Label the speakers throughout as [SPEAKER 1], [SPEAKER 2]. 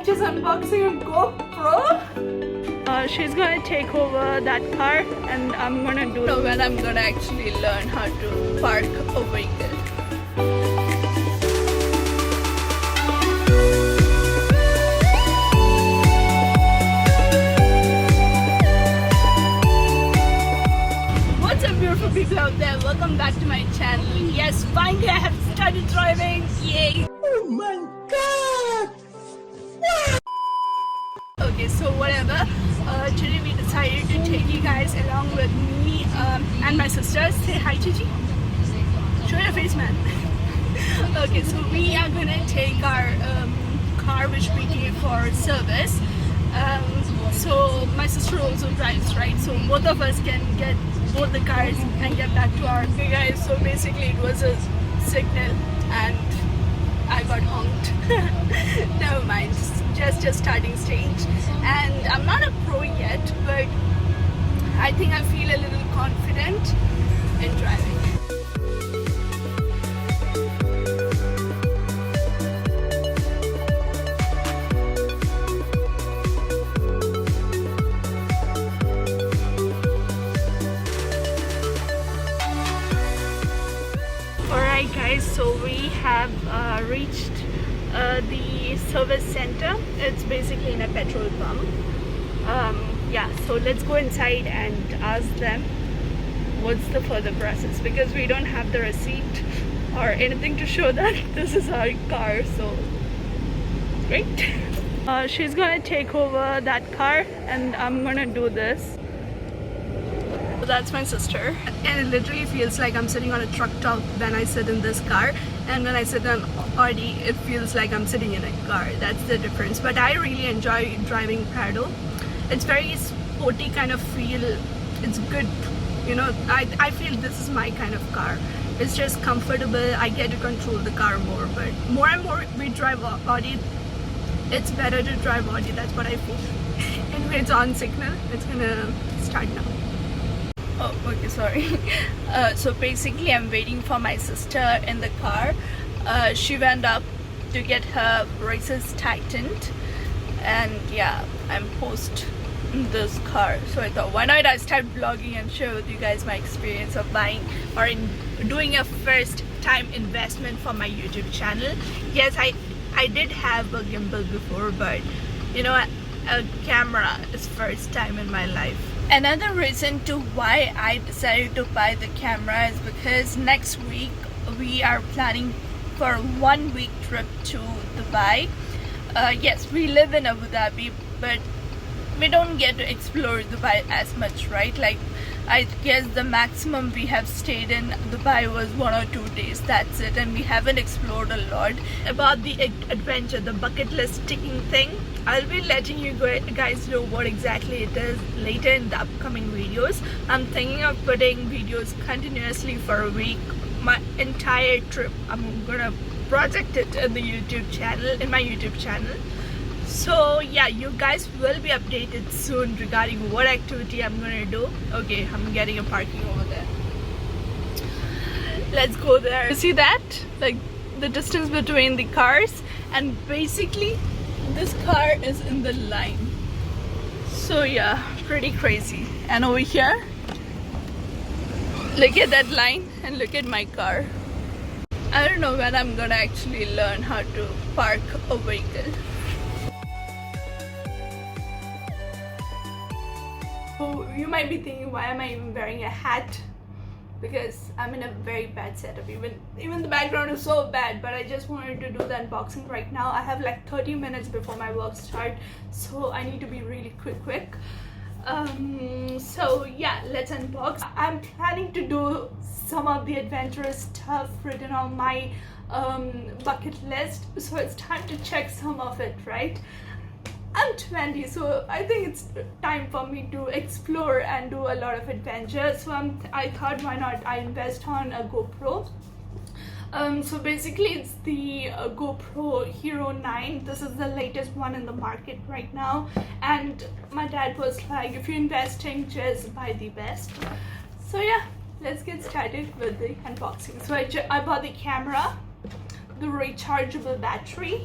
[SPEAKER 1] I'm just unboxing a GoPro. She's gonna take over that car and I'm gonna do when I'm gonna actually learn how to park a vehicle. What's up beautiful people out there, welcome back to my channel. Yes, finally I have started driving, yay! Oh my god! Okay, so whatever, today we decided to take you guys along with me and my sister. Say hi, Chichi. Show your face, man. Okay, so we are gonna take our car which we gave for service. So my sister also drives, right? So both of us can get both the cars and get back to our guys. So basically it was a signal and I got honked. Never mind, just starting stage. And I'm not a pro yet, but I think I feel a little confident in driving. Alright guys, so we have reached the service center. It's basically in a petrol pump. Yeah, so let's go inside and ask them what's the further process, because we don't have the receipt or anything to show that this is our car. So great. She's gonna take over that car and I'm gonna do this. So that's my sister, and it literally feels like I'm sitting on a truck top when I sit in this car, and when I sit on Audi it feels like I'm sitting in a car. That's the difference. But I really enjoy driving Prado. It's very sporty kind of feel. It's good, you know. I feel this is my kind of car. It's just comfortable. I get to control the car more, but more and more we drive Audi, it's better to drive Audi. That's what I feel. Anyway, it's on signal. It's gonna start now. Oh, okay, sorry. So basically I'm waiting for my sister in the car. She went up to get her braces tightened, and yeah, I'm post this car. So I thought, why not I start vlogging and share with you guys my experience of buying or in doing a first time investment for my YouTube channel. Yes, I did have a gimbal before, but you know, a camera is first time in my life. Another reason to why I decided to buy the camera is because next week we are planning for a 1 week trip to Dubai. Yes, we live in Abu Dhabi, but we don't get to explore Dubai as much, right? Like, I guess the maximum we have stayed in Dubai was 1 or 2 days, that's it, and we haven't explored a lot. About the adventure, the bucket list ticking thing, I'll be letting you guys know what exactly it is later in the upcoming videos. I'm thinking of putting videos continuously for a week. My entire trip, I'm gonna project it in the YouTube channel, in my YouTube channel. So yeah, you guys will be updated soon regarding what activity I'm gonna do. Okay, I'm getting a parking over there. Let's go there. You see that? Like the distance between the cars, and basically this car is in the line. So yeah, pretty crazy. And over here, look at that line and look at my car. I don't know when I'm gonna actually learn how to park a vehicle. So you might be thinking, why am I even wearing a hat? Because I'm in a very bad setup. Even the background is so bad, but I just wanted to do the unboxing right now. I have like 30 minutes before my work start, so I need to be really quick. So yeah, let's unbox. I'm planning to do some of the adventurous stuff written on my bucket list, so it's time to check some of it, right? I'm 20, so I think it's time for me to explore and do a lot of adventure. So I thought, why not I invest on a GoPro. So basically it's the GoPro Hero 9. This is the latest one in the market right now, and my dad was like, if you're investing, just buy the best. So yeah, let's get started with the unboxing. So I bought the camera, the rechargeable battery,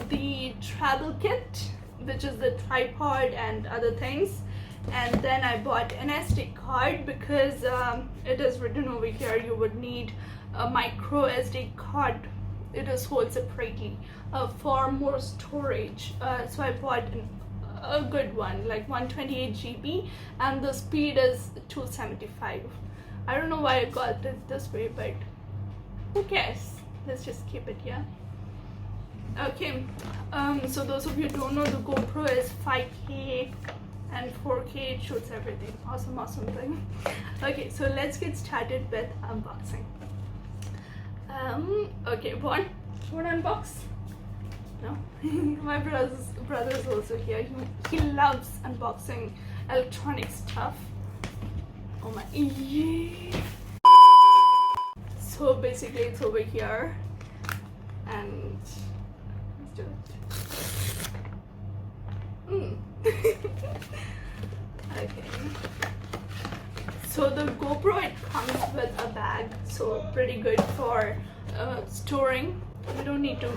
[SPEAKER 1] the travel kit, which is the tripod and other things. And then I bought an SD card because it is written over here you would need a micro SD card. It is sold separately for more storage. So I bought a good one, like 128 GB, and the speed is 275. I don't know why I got it this way, but who cares? Let's just keep it here. Okay, so those of you who don't know, the GoPro is 5K and 4K. It shoots everything. Awesome thing. Okay, so let's get started with unboxing. Okay, one unbox. No, my brother is also here. He loves unboxing electronic stuff. Oh my, yeah. So basically it's over here, and let's do it. Okay, so the GoPro, it comes with a bag, so pretty good for storing. You don't need to.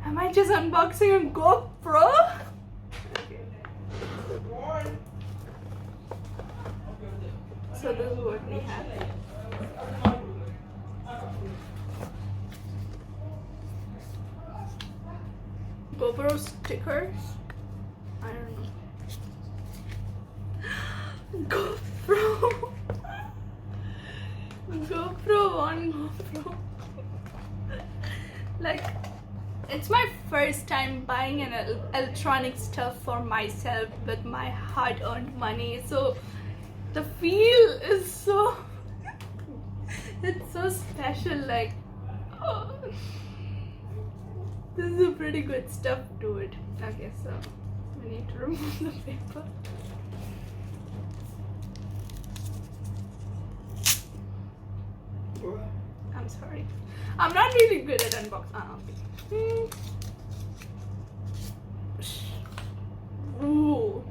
[SPEAKER 1] Am I just unboxing a GoPro? Okay. So this is what we have. GoPro stickers. I don't know. GoPro. GoPro on GoPro. Like, it's my first time buying an electronic stuff for myself with my hard-earned money. So the feel is so it's so special. Like, oh, this is a pretty good stuff to it. Okay, so we need to remove the paper. I'm sorry, I'm not really good at unboxing. Ooh,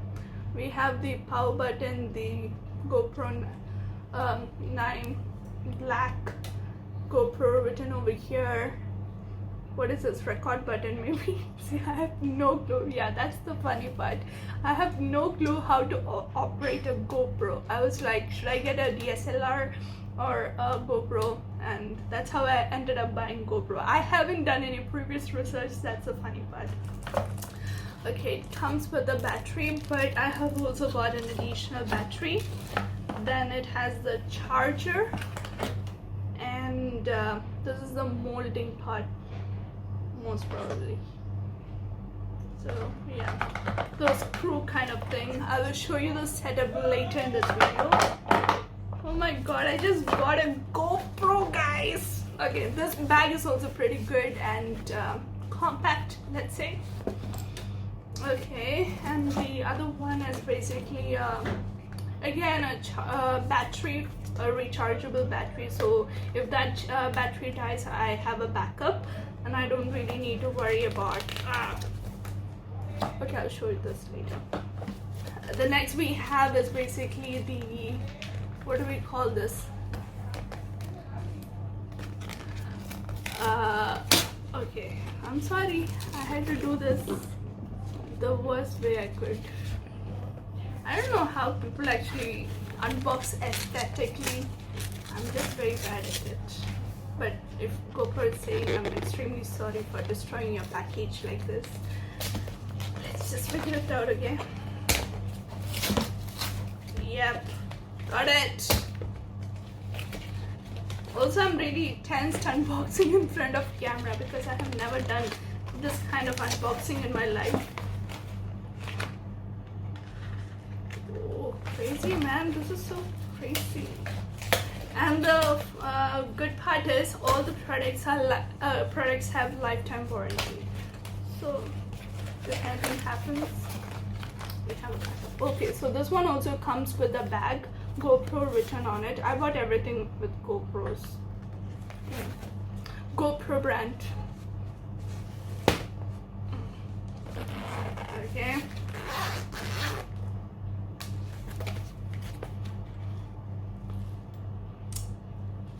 [SPEAKER 1] we have the power button, the GoPro 9 black GoPro written over here. What is this, record button maybe? See, I have no clue. Yeah, that's the funny part. I have no clue how to operate a GoPro. I was like, should I get a DSLR or a GoPro? And that's how I ended up buying GoPro. I haven't done any previous research. That's the funny part. Okay, it comes with a battery, but I have also got an additional battery. Then it has the charger, and this is the molding part, most probably. So yeah, the screw kind of thing. I will show you the setup later in this video. Oh my god, I just got a GoPro, guys. Okay, this bag is also pretty good and compact, let's say. Okay, and the other one is basically again a battery, a rechargeable battery. So if that battery dies, I have a backup and I don't really need to worry about okay, I'll show you this later. The next we have is basically the, what do we call this? Okay, I'm sorry, I had to do this the worst way I could. I don't know how people actually unbox aesthetically. I'm just very bad at it. But if GoPro is saying, I'm extremely sorry for destroying your package like this. Let's just figure it out again. Yep, got it. Also, I'm really tense unboxing in front of camera because I have never done this kind of unboxing in my life. Oh, crazy, man, this is so crazy. And the good part is all the products are products have lifetime warranty. So if anything happens, we have a backup. Okay, so this one also comes with a bag, GoPro written on it. I bought everything with GoPros. GoPro brand. Okay.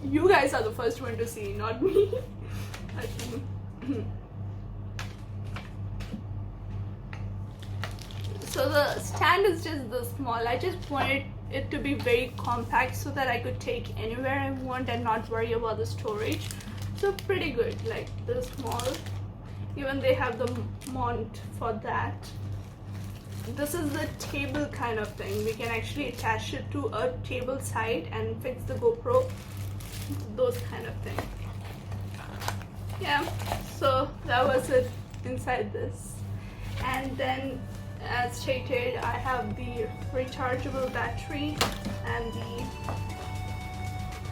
[SPEAKER 1] You guys are the first one to see, not me. Okay. So the stand is just this small. I just wanted it to be very compact so that I could take anywhere I want and not worry about the storage. So pretty good, like this small. Even they have the mount for that. This is the table kind of thing. We can actually attach it to a table side and fix the GoPro, those kind of thing. Yeah, so that was it inside this. And then, as stated, I have the rechargeable battery and the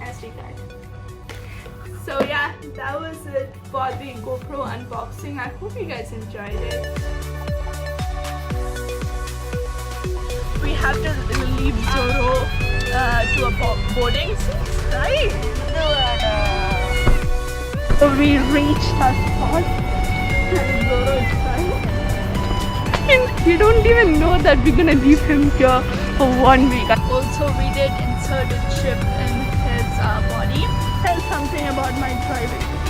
[SPEAKER 1] SD card. So yeah, that was it for the GoPro unboxing. I hope you guys enjoyed it. We have to leave Zoro to a boarding seat, right? So we reached our spot and Zoro is fine. And you don't even know that we're gonna leave him here for 1 week. Also, we did insert a chip in his body. Tell something about my driving.